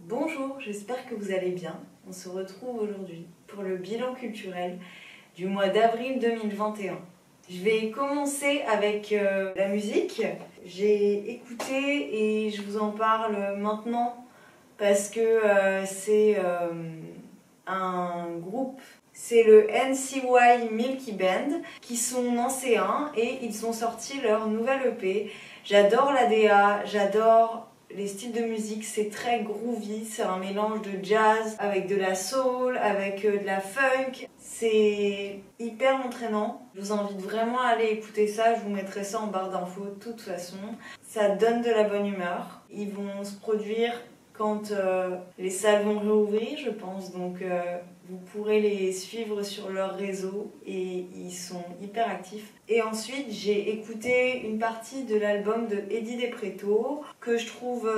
Bonjour, j'espère que vous allez bien. On se retrouve aujourd'hui pour le bilan culturel du mois d'avril 2021. Je vais commencer avec la musique. J'ai écouté et je vous en parle maintenant parce que c'est un groupe. C'est le NCY Milky Band qui sont nancéens et ils ont sorti leur nouvelle EP. J'adore la DA, j'adore les styles de musique, c'est très groovy, c'est un mélange de jazz avec de la soul, avec de la funk. C'est hyper entraînant. Je vous invite vraiment à aller écouter ça, je vous mettrai ça en barre d'infos de toute façon. Ça donne de la bonne humeur. Ils vont se produire quand les salles vont réouvrir, je pense. Donc vous pourrez les suivre sur leur réseau et ils sont hyper actifs. Et ensuite, j'ai écouté une partie de l'album de Eddie Despretto que je trouve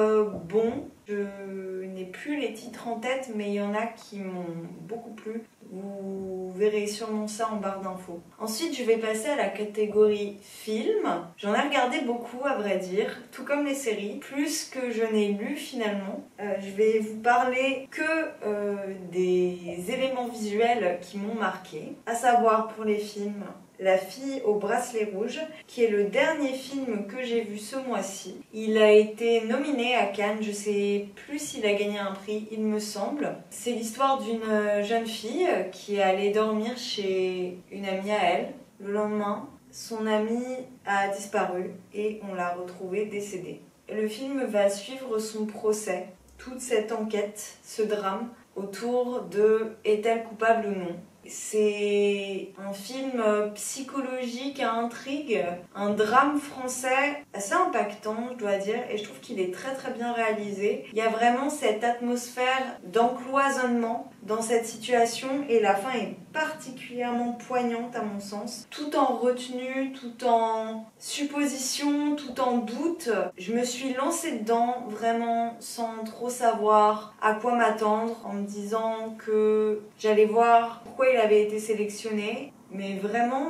bon. Je n'ai plus les titres en tête, mais il y en a qui m'ont beaucoup plu. Vous verrez sûrement ça en barre d'infos. Ensuite, je vais passer à la catégorie film. J'en ai regardé beaucoup, à vrai dire, tout comme les séries, plus que je n'ai lu finalement. Je vais vous parler que des éléments visuels qui m'ont marqué, à savoir pour les films La fille au bracelet rouge, qui est le dernier film que j'ai vu ce mois-ci. Il a été nominé à Cannes, je sais plus s'il a gagné un prix, il me semble. C'est l'histoire d'une jeune fille qui est allée dormir chez une amie à elle. Le lendemain, son amie a disparu et on l'a retrouvée décédée. Le film va suivre son procès, toute cette enquête, ce drame autour de est-elle coupable ou non. C'est un film psychologique à intrigue, un drame français assez impactant, je dois dire, et je trouve qu'il est très très bien réalisé. Il y a vraiment cette atmosphère d'encloisonnement dans cette situation et la fin est particulièrement poignante à mon sens. Tout en retenue, tout en supposition, tout en doute, je me suis lancée dedans vraiment sans trop savoir à quoi m'attendre, en me disant que j'allais voir pourquoi il avait été sélectionné, mais vraiment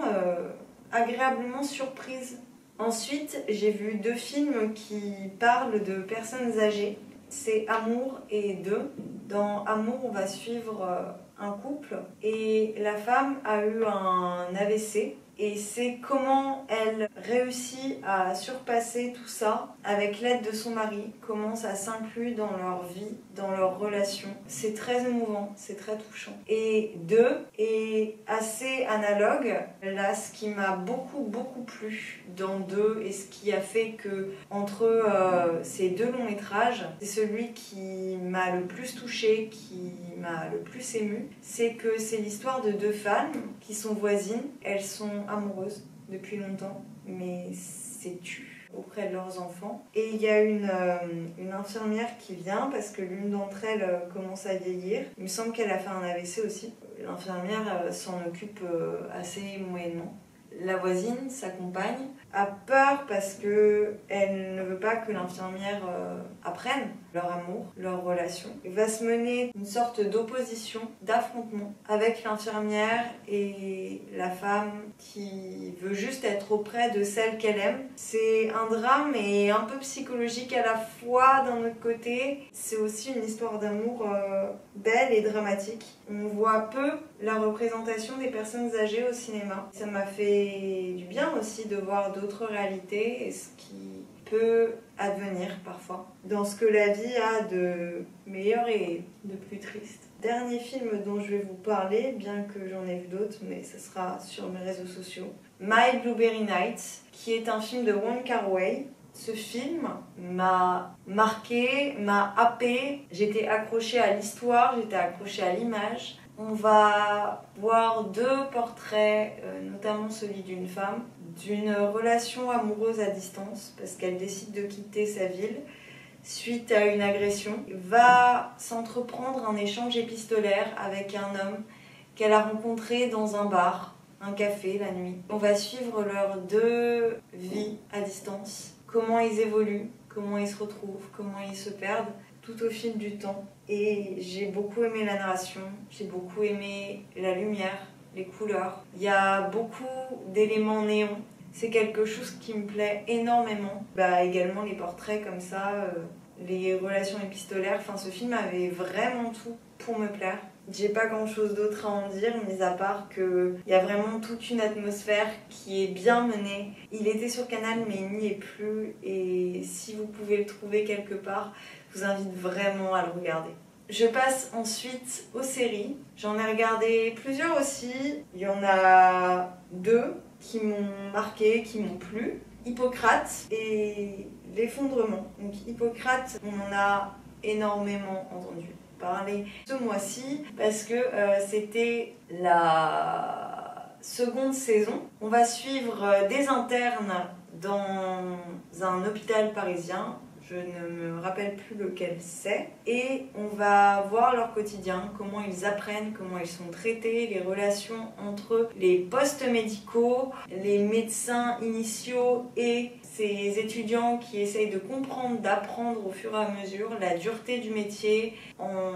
agréablement surprise. Ensuite, j'ai vu 2 films qui parlent de personnes âgées. C'est Amour et Deux. Dans Amour, on va suivre un couple et la femme a eu un AVC. Et c'est comment elle réussit à surpasser tout ça avec l'aide de son mari, comment ça s'inclut dans leur vie, dans leur relation. C'est très émouvant, c'est très touchant. Et Deux est assez analogue. Là, ce qui m'a beaucoup plu dans Deux et ce qui a fait que entre ces 2 longs métrages, c'est celui qui m'a le plus touchée, qui m'a le plus émue, c'est que c'est l'histoire de 2 femmes qui sont voisines. Elles sont amoureuses depuis longtemps, mais c'est tu auprès de leurs enfants. Et il y a une infirmière qui vient parce que l'une d'entre elles commence à vieillir. Il me semble qu'elle a fait un AVC aussi. L'infirmière s'en occupe assez moyennement. La voisine, sa compagne, a peur parce qu'elle ne veut pas que l'infirmière apprenne leur amour, leur relation. Il va se mener une sorte d'opposition, d'affrontement avec l'infirmière et la femme qui veut juste être auprès de celle qu'elle aime. C'est un drame et un peu psychologique à la fois d'un autre côté. C'est aussi une histoire d'amour belle et dramatique. On voit peu la représentation des personnes âgées au cinéma. Ça m'a fait du bien aussi de voir d'autres réalités et ce qui peut advenir parfois dans ce que la vie a de meilleur et de plus triste. Dernier film dont je vais vous parler, bien que j'en ai vu d'autres, mais ce sera sur mes réseaux sociaux. My Blueberry Night, qui est un film de Wong Kar-wai. Ce film m'a marqué, m'a happé. J'étais accrochée à l'histoire, j'étais accrochée à l'image. On va voir 2 portraits, notamment celui d'une femme, d'une relation amoureuse à distance, parce qu'elle décide de quitter sa ville suite à une agression. Va s'entreprendre un échange épistolaire avec un homme qu'elle a rencontré dans un bar, un café la nuit. On va suivre leurs 2 vies à distance, comment ils évoluent, comment ils se retrouvent, comment ils se perdent, tout au fil du temps. Et j'ai beaucoup aimé la narration, j'ai beaucoup aimé la lumière, les couleurs. Il y a beaucoup d'éléments néons. C'est quelque chose qui me plaît énormément. Également les portraits comme ça, les relations épistolaires. Enfin, ce film avait vraiment tout pour me plaire. J'ai pas grand chose d'autre à en dire, mis à part qu'il y a vraiment toute une atmosphère qui est bien menée. Il était sur Canal, mais il n'y est plus. Et si vous pouvez le trouver quelque part, je vous invite vraiment à le regarder. Je passe ensuite aux séries. J'en ai regardé plusieurs aussi. Il y en a 2 qui m'ont marqué, qui m'ont plu. Hippocrate et L'Effondrement. Donc Hippocrate, on en a énormément entendu parler ce mois-ci parce que c'était la seconde saison. On va suivre des internes dans un hôpital parisien. Je ne me rappelle plus lequel c'est. Et on va voir leur quotidien, comment ils apprennent, comment ils sont traités, les relations entre les postes médicaux, les médecins initiaux et ces étudiants qui essayent de comprendre, d'apprendre au fur et à mesure la dureté du métier. En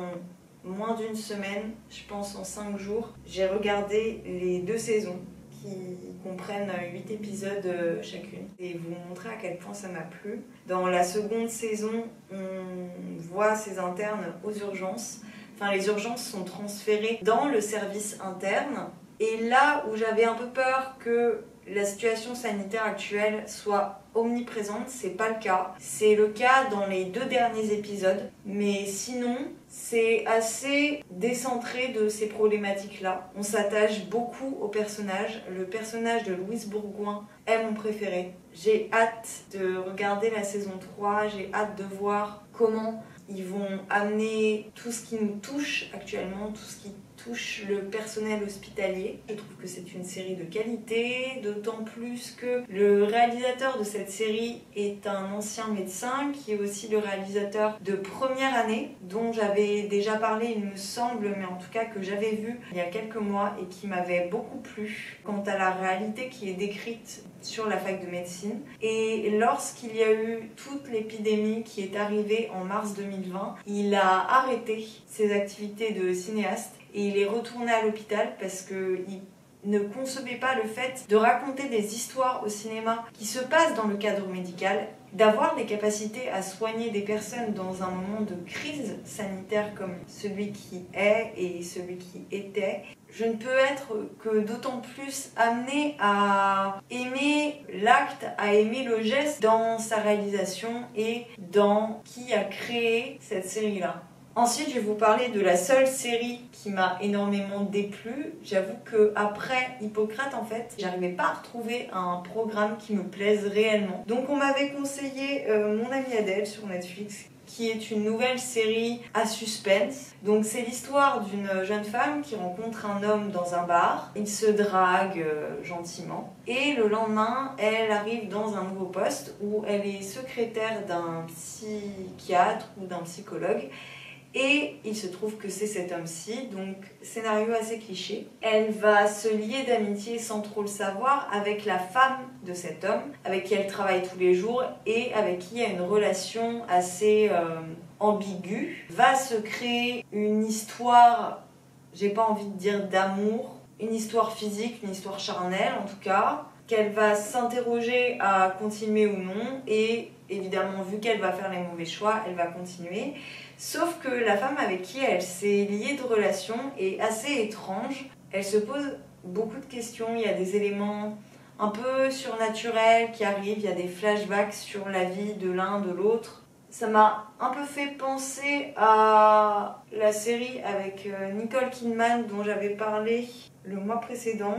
moins d'une semaine, je pense en 5 jours, j'ai regardé les 2 saisons qui comprennent 8 épisodes chacune et vous montrer à quel point ça m'a plu. Dans la seconde saison, on voit ces internes aux urgences. Enfin, les urgences sont transférées dans le service interne. Et là où j'avais un peu peur que la situation sanitaire actuelle soit omniprésente, c'est pas le cas. C'est le cas dans les 2 derniers épisodes, mais sinon, c'est assez décentré de ces problématiques-là. On s'attache beaucoup au personnage. Le personnage de Louise Bourgoin est mon préféré. J'ai hâte de regarder la saison 3, j'ai hâte de voir comment ils vont amener tout ce qui nous touche actuellement, tout ce qui touche le personnel hospitalier. Je trouve que c'est une série de qualité, d'autant plus que le réalisateur de cette série est un ancien médecin qui est aussi le réalisateur de Première année, dont j'avais déjà parlé, il me semble, mais en tout cas que j'avais vu il y a quelques mois et qui m'avait beaucoup plu quant à la réalité qui est décrite sur la fac de médecine. Et lorsqu'il y a eu toute l'épidémie qui est arrivée en mars 2020, il a arrêté ses activités de cinéaste et il est retourné à l'hôpital parce qu'il ne concevait pas le fait de raconter des histoires au cinéma qui se passent dans le cadre médical, d'avoir les capacités à soigner des personnes dans un moment de crise sanitaire comme celui qui est et celui qui était. Je ne peux être que d'autant plus amenée à aimer l'acte, à aimer le geste dans sa réalisation et dans qui a créé cette série-là. Ensuite, je vais vous parler de la seule série qui m'a énormément déplu. J'avoue qu'après Hippocrate, en fait, j'arrivais pas à retrouver un programme qui me plaise réellement. Donc on m'avait conseillé Mon amie Adèle sur Netflix, qui est une nouvelle série à suspense. Donc c'est l'histoire d'une jeune femme qui rencontre un homme dans un bar. Ils se draguent gentiment. Et le lendemain, elle arrive dans un nouveau poste où elle est secrétaire d'un psychiatre ou d'un psychologue. Et il se trouve que c'est cet homme-ci, donc scénario assez cliché. Elle va se lier d'amitié sans trop le savoir avec la femme de cet homme, avec qui elle travaille tous les jours et avec qui il y a une relation assez ambiguë. Va se créer une histoire, j'ai pas envie de dire d'amour, une histoire physique, une histoire charnelle en tout cas, qu'elle va s'interroger à continuer ou non et évidemment vu qu'elle va faire les mauvais choix, elle va continuer. Sauf que la femme avec qui elle s'est liée de relation est assez étrange. Elle se pose beaucoup de questions, il y a des éléments un peu surnaturels qui arrivent, il y a des flashbacks sur la vie de l'un, de l'autre. Ça m'a un peu fait penser à la série avec Nicole Kidman dont j'avais parlé le mois précédent,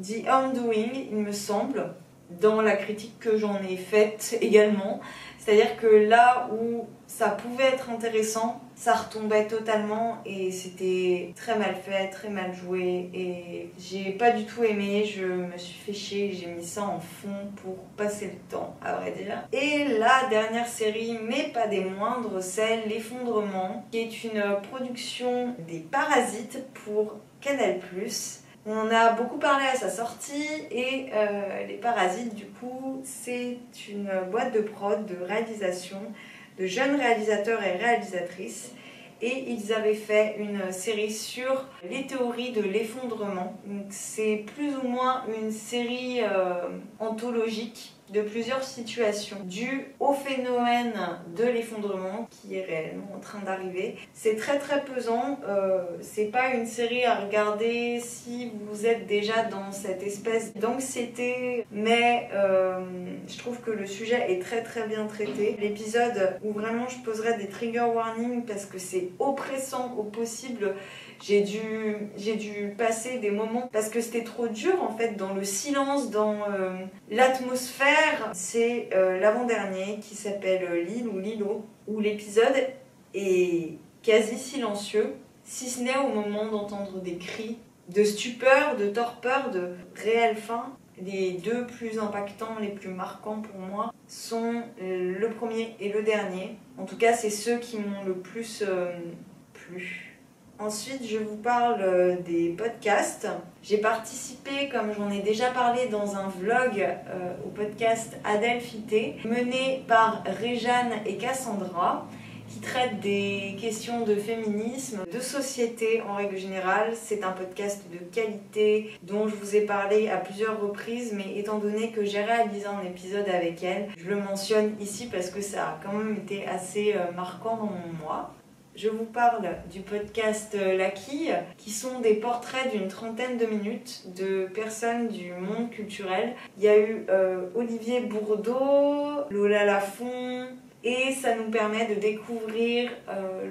The Undoing, il me semble, dans la critique que j'en ai faite également. C'est-à-dire que là où ça pouvait être intéressant, ça retombait totalement et c'était très mal fait, très mal joué et j'ai pas du tout aimé, je me suis fait chier, j'ai mis ça en fond pour passer le temps, à vrai dire. Et la dernière série, mais pas des moindres, c'est L'Effondrement, qui est une production des Parasites pour Canal+. On en a beaucoup parlé à sa sortie et les Parasites, du coup, c'est une boîte de prod, de réalisation, de jeunes réalisateurs et réalisatrices. Et ils avaient fait une série sur les théories de l'effondrement. Donc c'est plus ou moins une série anthologique de plusieurs situations dues au phénomène de l'effondrement qui est réellement en train d'arriver. C'est très pesant, c'est pas une série à regarder si vous êtes déjà dans cette espèce d'anxiété, mais je trouve que le sujet est très bien traité. L'épisode où vraiment je poserai des trigger warnings parce que c'est oppressant au possible. J'ai dû passer des moments parce que c'était trop dur en fait, dans le silence, dans l'atmosphère. C'est l'avant-dernier qui s'appelle L'île ou Lilo, où l'épisode est quasi silencieux, si ce n'est au moment d'entendre des cris de stupeur, de torpeur, de réelle faim. Les deux plus impactants, les plus marquants pour moi, sont le premier et le dernier. En tout cas, c'est ceux qui m'ont le plus plu. Ensuite, je vous parle des podcasts. J'ai participé, comme j'en ai déjà parlé dans un vlog, au podcast Adelphité, mené par Réjeanne et Cassandra, qui traite des questions de féminisme, de société en règle générale. C'est un podcast de qualité dont je vous ai parlé à plusieurs reprises, mais étant donné que j'ai réalisé un épisode avec elle, je le mentionne ici parce que ça a quand même été assez marquant dans mon mois. Je vous parle du podcast La Quille, qui sont des portraits d'une trentaine de minutes de personnes du monde culturel. Il y a eu Olivier Bourdeau, Lola Lafont, et ça nous permet de découvrir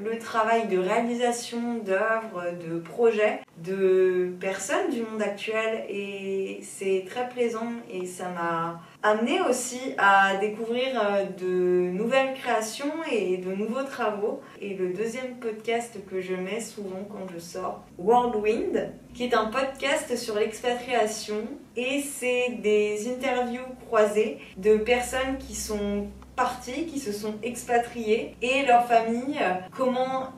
le travail de réalisation d'œuvres, de projets, de personnes du monde actuel, et c'est très plaisant et ça m'a amené aussi à découvrir de nouvelles créations et de nouveaux travaux. Et le deuxième podcast que je mets souvent quand je sors, Whirlwind, qui est un podcast sur l'expatriation, et c'est des interviews croisées de personnes qui sont parties, qui se sont expatriées, et leur famille, comment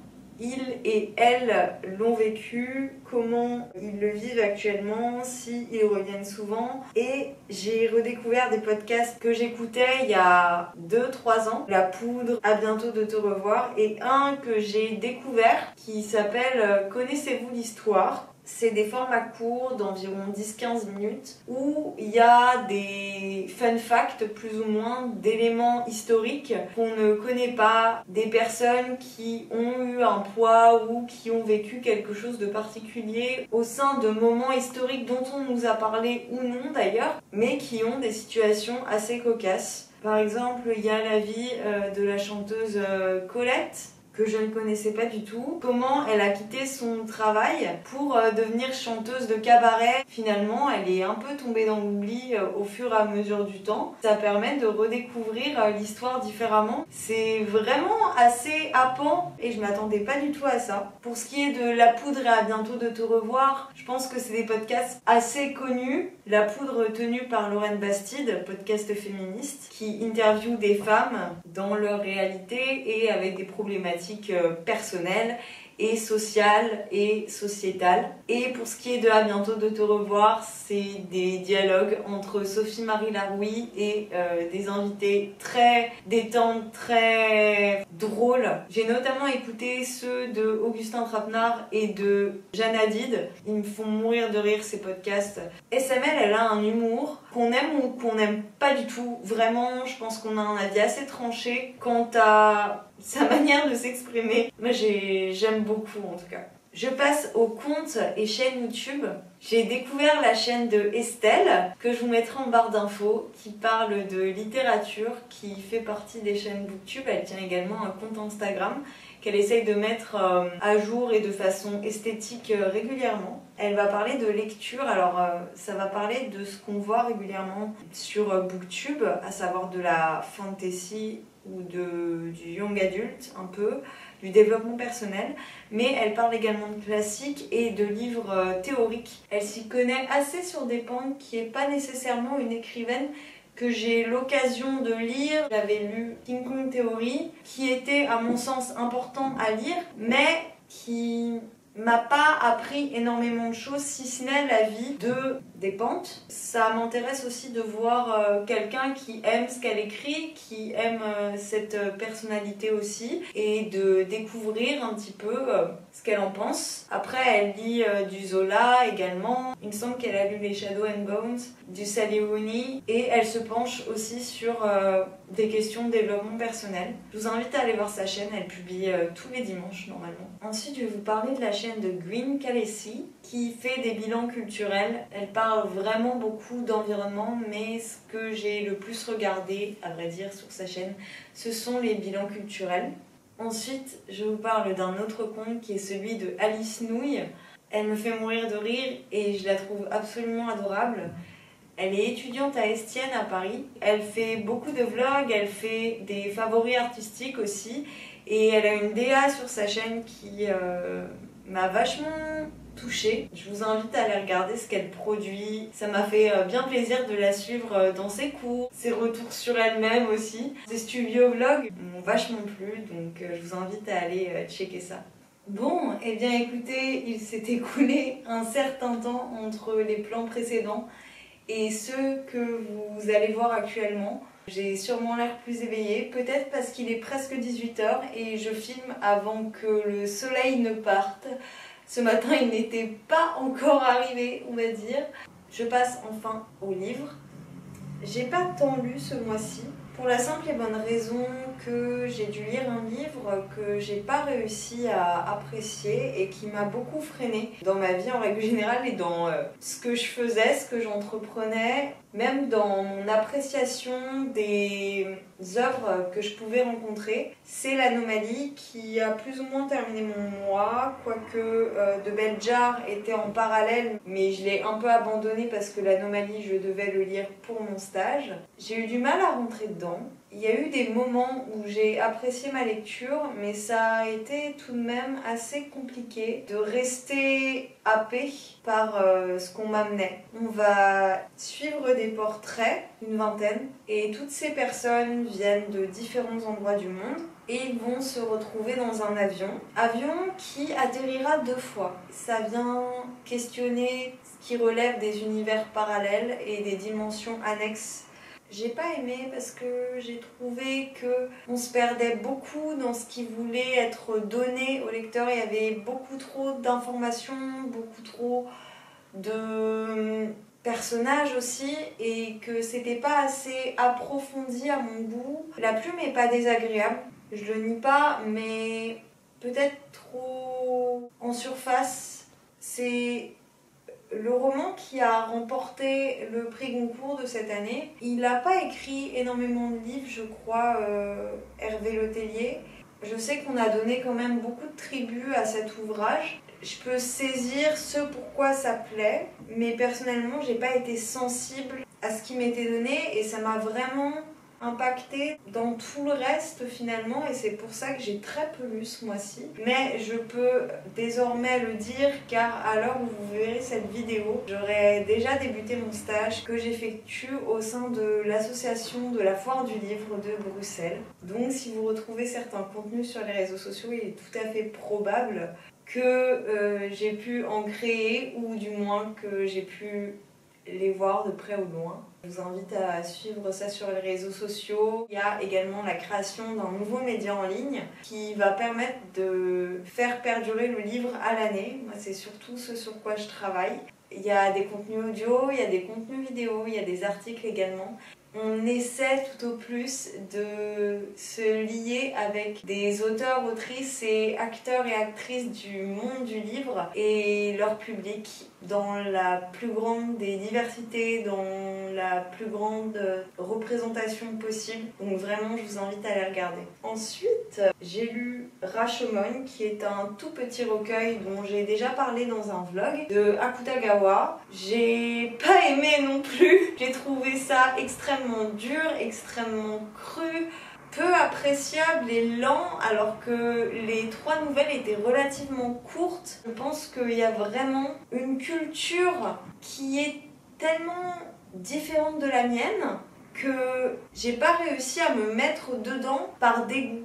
ils et elles l'ont vécu, comment ils le vivent actuellement, s'ils reviennent souvent. Et j'ai redécouvert des podcasts que j'écoutais il y a 2-3 ans, La Poudre, À bientôt de te revoir, et un que j'ai découvert qui s'appelle Connaissez-vous l'histoire ? C'est des formats courts d'environ 10-15 minutes où il y a des fun facts plus ou moins, d'éléments historiques qu'on ne connaît pas, des personnes qui ont eu un poids ou qui ont vécu quelque chose de particulier au sein de moments historiques dont on nous a parlé ou non d'ailleurs, mais qui ont des situations assez cocasses. Par exemple, il y a la vie de la chanteuse Colette, que je ne connaissais pas du tout, comment elle a quitté son travail pour devenir chanteuse de cabaret. Finalement, elle est un peu tombée dans l'oubli au fur et à mesure du temps. Ça permet de redécouvrir l'histoire différemment. C'est vraiment assez happant et je m'attendais pas du tout à ça. Pour ce qui est de La Poudre et À bientôt de te revoir, je pense que c'est des podcasts assez connus. La Poudre tenue par Lorraine Bastide, podcast féministe, qui interviewe des femmes dans leur réalité et avec des problématiques personnelles et sociales et sociétales. Et pour ce qui est de À bientôt de te revoir, c'est des dialogues entre Sophie-Marie Larouille et des invités très détentes, très drôles. J'ai notamment écouté ceux de Augustin Trapenard et de Jeanne Hadid. Ils me font mourir de rire, ces podcasts. SML, elle a un humour qu'on aime ou qu'on n'aime pas du tout. Vraiment, je pense qu'on a un avis assez tranché quant à sa manière de s'exprimer. Moi, j'aime beaucoup en tout cas. Je passe aux comptes et chaînes YouTube. J'ai découvert la chaîne de Estelle, que je vous mettrai en barre d'infos, qui parle de littérature, qui fait partie des chaînes Booktube. Elle tient également un compte Instagram qu'elle essaye de mettre à jour et de façon esthétique régulièrement. Elle va parler de lecture, alors ça va parler de ce qu'on voit régulièrement sur Booktube, à savoir de la fantasy ou du young adult un peu, du développement personnel, mais elle parle également de classiques et de livres théoriques. Elle s'y connaît assez sur des pans qui n'est pas nécessairement une écrivaine que j'ai l'occasion de lire. J'avais lu King Kong Theory, qui était à mon sens important à lire, mais qui m'a pas appris énormément de choses, si ce n'est la vie des pentes. Ça m'intéresse aussi de voir quelqu'un qui aime ce qu'elle écrit, qui aime cette personnalité aussi, et de découvrir un petit peu ce qu'elle en pense. Après, elle lit du Zola également. Il me semble qu'elle a lu les Shadow and Bones, du Sally Rooney, et elle se penche aussi sur des questions de développement personnel. Je vous invite à aller voir sa chaîne, elle publie tous les dimanches normalement. Ensuite, je vais vous parler de la chaîne de Gwyn Calesi qui fait des bilans culturels. Elle parle vraiment beaucoup d'environnement, mais ce que j'ai le plus regardé, à vrai dire, sur sa chaîne, ce sont les bilans culturels. Ensuite, je vous parle d'un autre compte qui est celui de Alice Nouille. Elle me fait mourir de rire et je la trouve absolument adorable. Elle est étudiante à Estienne, à Paris. Elle fait beaucoup de vlogs, elle fait des favoris artistiques aussi. Et elle a une DA sur sa chaîne qui m'a vachement touchée. Je vous invite à aller regarder ce qu'elle produit. Ça m'a fait bien plaisir de la suivre dans ses cours, ses retours sur elle-même aussi. Ses studio vlogs m'ont vachement plu, donc je vous invite à aller checker ça. Bon, eh bien écoutez, il s'est écoulé un certain temps entre les plans précédents et ceux que vous allez voir actuellement. J'ai sûrement l'air plus éveillée, peut-être parce qu'il est presque 18 h et je filme avant que le soleil ne parte. Ce matin, il n'était pas encore arrivé, on va dire. Je passe enfin au livre. J'ai pas tant lu ce mois-ci, pour la simple et bonne raison que j'ai dû lire un livre que j'ai pas réussi à apprécier et qui m'a beaucoup freinée dans ma vie en règle générale et dans ce que je faisais, ce que j'entreprenais, même dans mon appréciation des œuvres que je pouvais rencontrer. C'est l'Anomalie qui a plus ou moins terminé mon mois, quoique De Bell Jar était en parallèle, mais je l'ai un peu abandonné parce que l'Anomalie, je devais le lire pour mon stage. J'ai eu du mal à rentrer dedans. Il y a eu des moments où j'ai apprécié ma lecture, mais ça a été tout de même assez compliqué de rester happée par ce qu'on m'amenait. On va suivre des portraits, une vingtaine, et toutes ces personnes viennent de différents endroits du monde et ils vont se retrouver dans un avion qui atterrira 2 fois. Ça vient questionner ce qui relève des univers parallèles et des dimensions annexes. J'ai pas aimé parce que j'ai trouvé qu'on se perdait beaucoup dans ce qui voulait être donné au lecteur. Il y avait beaucoup trop d'informations, beaucoup trop de personnages aussi, et que c'était pas assez approfondi à mon goût. La plume est pas désagréable, je le nie pas, mais peut-être trop en surface. C'est le roman qui a remporté le prix Goncourt de cette année. Il n'a pas écrit énormément de livres, je crois, Hervé Letellier. Je sais qu'on a donné quand même beaucoup de tribut à cet ouvrage. Je peux saisir ce pourquoi ça plaît, mais personnellement, j'ai pas été sensible à ce qui m'était donné et ça m'a vraiment impacté dans tout le reste finalement, et c'est pour ça que j'ai très peu lu ce mois-ci. Mais je peux désormais le dire car à l'heure où vous verrez cette vidéo, j'aurai déjà débuté mon stage que j'effectue au sein de l'association de la Foire du Livre de Bruxelles. Donc si vous retrouvez certains contenus sur les réseaux sociaux, il est tout à fait probable que j'ai pu en créer, ou du moins que j'ai pu les voir de près ou de loin. Je vous invite à suivre ça sur les réseaux sociaux. Il y a également la création d'un nouveau média en ligne qui va permettre de faire perdurer le livre à l'année. Moi, c'est surtout ce sur quoi je travaille. Il y a des contenus audio, il y a des contenus vidéo, il y a des articles également. On essaie tout au plus de se lier avec des auteurs, autrices et acteurs et actrices du monde du livre et leur public dans la plus grande des diversités, dans la plus grande représentation possible. Donc vraiment, je vous invite à les regarder. Ensuite, j'ai lu Rashomon, qui est un tout petit recueil dont j'ai déjà parlé dans un vlog, de Akutagawa. J'ai pas aimé non plus. J'ai trouvé ça extrêmement dur, extrêmement cru, peu appréciable et lent, alors que les 3 nouvelles étaient relativement courtes. Je pense qu'il y a vraiment une culture qui est tellement différente de la mienne que j'ai pas réussi à me mettre dedans par dégoût.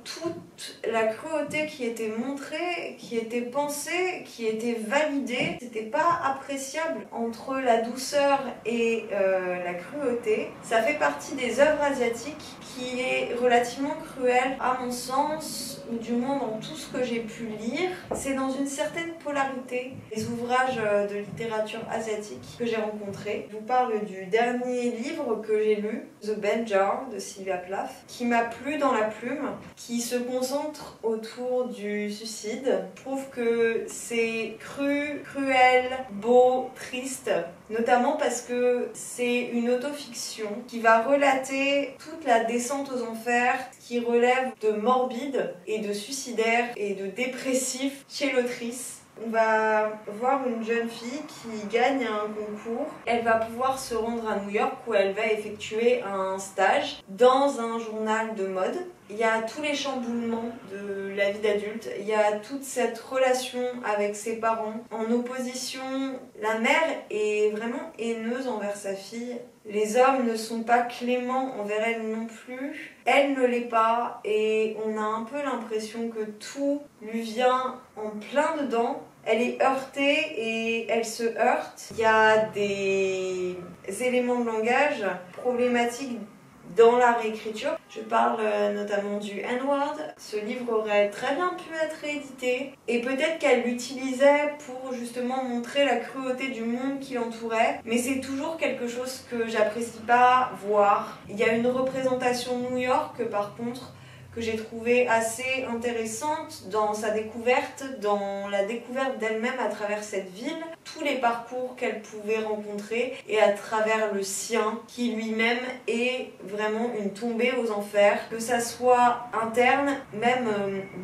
la cruauté qui était montrée, qui était pensée, qui était validée, c'était pas appréciable entre la douceur et la cruauté. Ça fait partie des œuvres asiatiques qui est relativement cruelle à mon sens, ou du moins dans tout ce que j'ai pu lire. C'est dans une certaine polarité les ouvrages de littérature asiatique que j'ai rencontrés. Je vous parle du dernier livre que j'ai lu, The Bell Jar de Sylvia Plath, qui m'a plu dans la plume, qui se concentre autour du suicide. Je trouve que c'est cru, cruel, beau, triste, notamment parce que c'est une autofiction qui va relater toute la descente aux enfers qui relève de morbide et de suicidaire et de dépressif chez l'autrice. On va voir une jeune fille qui gagne un concours. Elle va pouvoir se rendre à New York où elle va effectuer un stage dans un journal de mode. Il y a tous les chamboulements de la vie d'adulte, il y a toute cette relation avec ses parents. En opposition, la mère est vraiment haineuse envers sa fille. Les hommes ne sont pas cléments envers elle non plus. Elle ne l'est pas et on a un peu l'impression que tout lui vient en plein dedans. Elle est heurtée et elle se heurte. Il y a des éléments de langage problématiques dans la réécriture. Je parle notamment du N-word. Ce livre aurait très bien pu être réédité et peut-être qu'elle l'utilisait pour justement montrer la cruauté du monde qui l'entourait, mais c'est toujours quelque chose que j'apprécie pas voir. Il y a une représentation New York par contre que j'ai trouvé assez intéressante dans sa découverte, dans la découverte d'elle-même à travers cette ville, tous les parcours qu'elle pouvait rencontrer et à travers le sien qui lui-même est vraiment une tombée aux enfers, que ça soit interne, même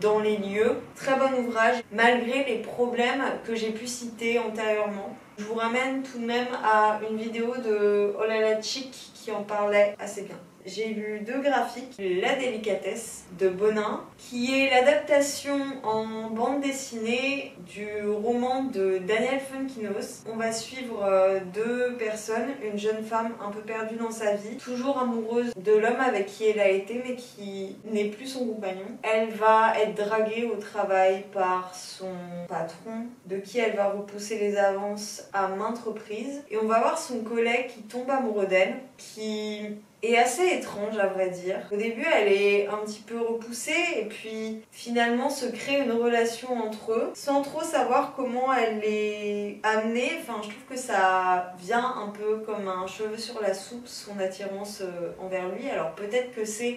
dans les lieux. Très bon ouvrage, malgré les problèmes que j'ai pu citer antérieurement. Je vous ramène tout de même à une vidéo de Olala Chick qui en parlait assez bien. J'ai lu deux graphiques, La délicatesse de Bonin, qui est l'adaptation en bande dessinée du roman de Daniel Funkinos. On va suivre deux personnes, une jeune femme un peu perdue dans sa vie, toujours amoureuse de l'homme avec qui elle a été mais qui n'est plus son compagnon. Elle va être draguée au travail par son patron, de qui elle va repousser les avances à maintes reprises. Et on va voir son collègue qui tombe amoureux d'elle, qui est assez étrange à vrai dire. Au début elle est un petit peu repoussée et puis finalement se crée une relation entre eux sans trop savoir comment elle est amenée. Enfin je trouve que ça vient un peu comme un cheveu sur la soupe, son attirance envers lui. Alors peut-être que c'est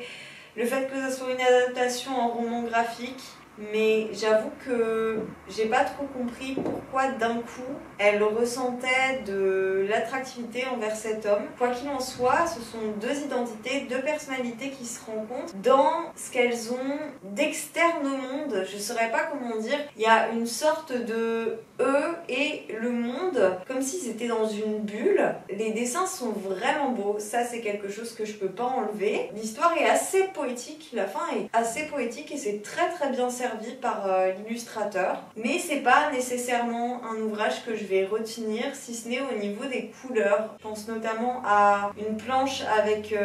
le fait que ce soit une adaptation en roman graphique, mais j'avoue que j'ai pas trop compris pourquoi d'un coup elle ressentait de l'attractivité envers cet homme. Quoi qu'il en soit, ce sont deux identités, deux personnalités qui se rencontrent dans ce qu'elles ont d'externe au monde. Je saurais pas comment dire. Il y a une sorte de eux et le monde, comme s'ils étaient dans une bulle. Les dessins sont vraiment beaux, ça c'est quelque chose que je peux pas enlever. L'histoire est assez poétique, la fin est assez poétique et c'est très bien servi par l'illustrateur, mais c'est pas nécessairement un ouvrage que je vais retenir si ce n'est au niveau des couleurs. Je pense notamment à une planche avec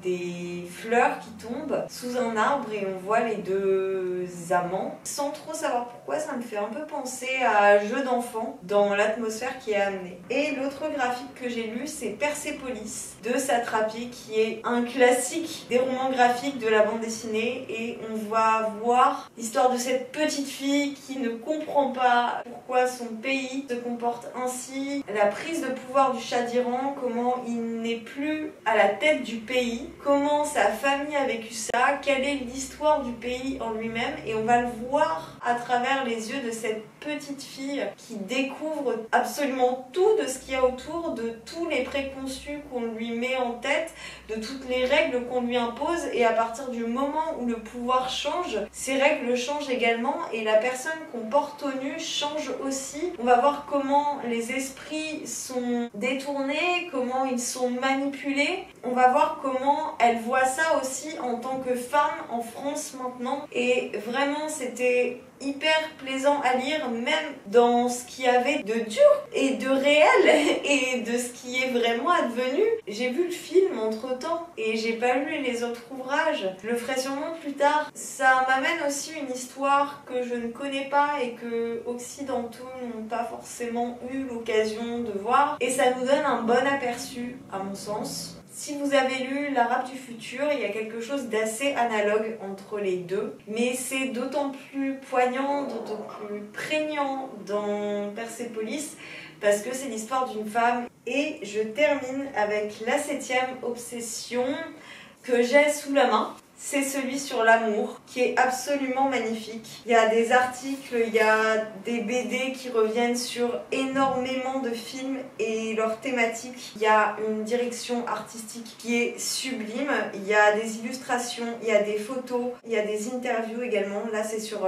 des fleurs qui tombent sous un arbre et on voit les deux amants. Sans trop savoir pourquoi, ça me fait un peu penser à Jeu d'enfant dans l'atmosphère qui est amenée. Et l'autre graphique que j'ai lu, c'est Persépolis de Satrapi, qui est un classique des romans graphiques de la bande dessinée, et on va voir l'histoire de cette petite fille qui ne comprend pas pourquoi son pays se comporte ainsi, la prise de pouvoir du Shah d'Iran, comment il n'est plus à la tête du pays, comment sa famille a vécu ça, quelle est l'histoire du pays en lui-même, et on va le voir à travers les yeux de cette petite fille qui découvre absolument tout de ce qu'il y a autour, de tous les préconçus qu'on lui met en tête, de toutes les règles qu'on lui impose, et à partir du moment où le pouvoir change, ces règles changent également et la personne qu'on porte au nu change aussi. On va voir comment les esprits sont détournés, comment ils sont manipulés. On va voir comment elle voit ça aussi en tant que femme en France maintenant, et vraiment c'était hyper plaisant à lire, même dans ce qu'il y avait de dur et de réel et de ce qui est vraiment advenu. J'ai vu le film entre-temps et j'ai pas lu les autres ouvrages. Je le ferai sûrement plus tard. Ça m'amène aussi une histoire que je ne connais pas et que occidentaux n'ont pas forcément eu l'occasion de voir. Et ça nous donne un bon aperçu, à mon sens. Si vous avez lu L'Arabe du futur, il y a quelque chose d'assez analogue entre les deux, mais c'est d'autant plus poignant, d'autant plus prégnant dans Persépolis, parce que c'est l'histoire d'une femme. Et je termine avec la 7e obsession que j'ai sous la main. C'est celui sur l'amour, qui est absolument magnifique. Il y a des articles, il y a des BD qui reviennent sur énormément de films et leurs thématiques. Il y a une direction artistique qui est sublime. Il y a des illustrations, il y a des photos, il y a des interviews également. Là, c'est sur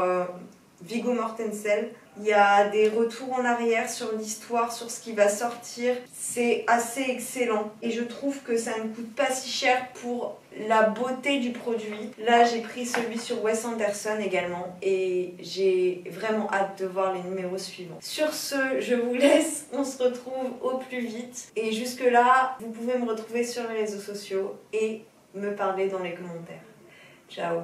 Viggo Mortensen. Il y a des retours en arrière sur l'histoire, sur ce qui va sortir. C'est assez excellent. Et je trouve que ça ne coûte pas si cher pour la beauté du produit. Là, j'ai pris celui sur Wes Anderson également. Et j'ai vraiment hâte de voir les numéros suivants. Sur ce, je vous laisse. On se retrouve au plus vite. Et jusque-là, vous pouvez me retrouver sur les réseaux sociaux et me parler dans les commentaires. Ciao!